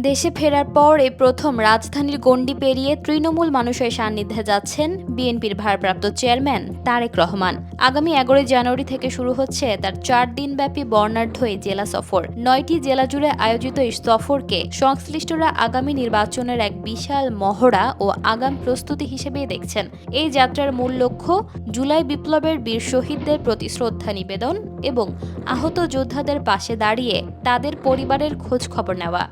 দেশে ফেরার পর এই প্রথম রাজধানীর গণ্ডি পেরিয়ে তৃণমূল মানুষের সান্নিধ্যে যাচ্ছেন বিএনপির ভারপ্রাপ্ত চেয়ারম্যান তারেক রহমান। আগামী 11 জানুয়ারি থেকে শুরু হচ্ছে তার 4 দিনব্যাপী বর্ণাঢ্য এই জেলা সফর। 9টি জেলা জুড়ে আয়োজিত এই সফরকে সংশ্লিষ্টরা আগামী নির্বাচনের এক বিশাল মহড়া ও আগাম প্রস্তুতি হিসেবেই দেখছেন। এই যাত্রার মূল লক্ষ্য জুলাই বিপ্লবের বীর শহীদদের প্রতি শ্রদ্ধা নিবেদন এবং আহত যোদ্ধাদের পাশে দাঁড়িয়ে তাদের পরিবারের খোঁজ খবর নেওয়া।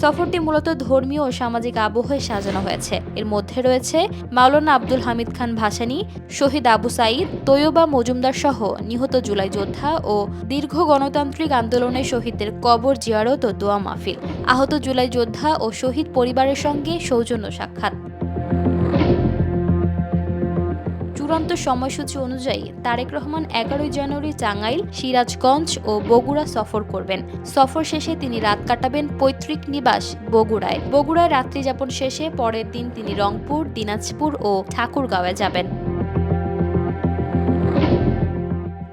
সফরটি মূলত ধর্মীয় ও সামাজিক আবহে সাজানো হয়েছে। এর মধ্যে রয়েছে মাওলানা আব্দুল হামিদ খান ভাসানী, শহীদ আবু সাঈদ, তৈয়বা মজুমদার সহ নিহত জুলাই যোদ্ধা ও দীর্ঘ গণতান্ত্রিক আন্দোলনের শহীদদের কবর জিয়ারত ও দোয়া মাহফিল, আহত জুলাই যোদ্ধা ও শহীদ পরিবারের সঙ্গে সৌজন্য সাক্ষাৎ। চূড়ান্ত সময়সূচি অনুযায়ী তারেক রহমান 11 জানুয়ারি টাঙ্গাইল, সিরাজগঞ্জ ও বগুড়া সফর করবেন। সফর শেষে তিনি রাত কাটাবেন পৈতৃক নিবাস বগুড়ায়। বগুড়ায় রাত্রিযাপন শেষে পরের দিন তিনি রংপুর, দিনাজপুর ও ঠাকুরগাঁওয়ে যাবেন।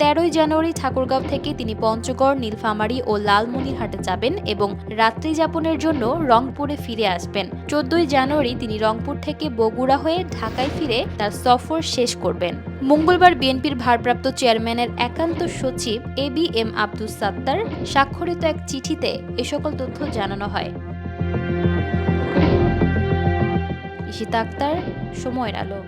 13 জানুয়ারি ঠাকুরগাঁও থেকে তিনি পঞ্চগড়, নীলফামারী ও লালমনিরহাটে যাবেন এবং রাত্রিযাপনের জন্য রংপুরে ফিরে আসবেন। 14 জানুয়ারি তিনি রংপুর থেকে বগুড়া হয়ে ঢাকায় ফিরে তার সফর শেষ করবেন। মঙ্গলবার বিএনপির ভারপ্রাপ্ত চেয়ারম্যানের একান্ত সচিব ABM আব্দুস সাত্তার স্বাক্ষরিত এক চিঠিতে এ সকল তথ্য জানানো হয়। ঈশিতা আক্তার, সময়ের আলো।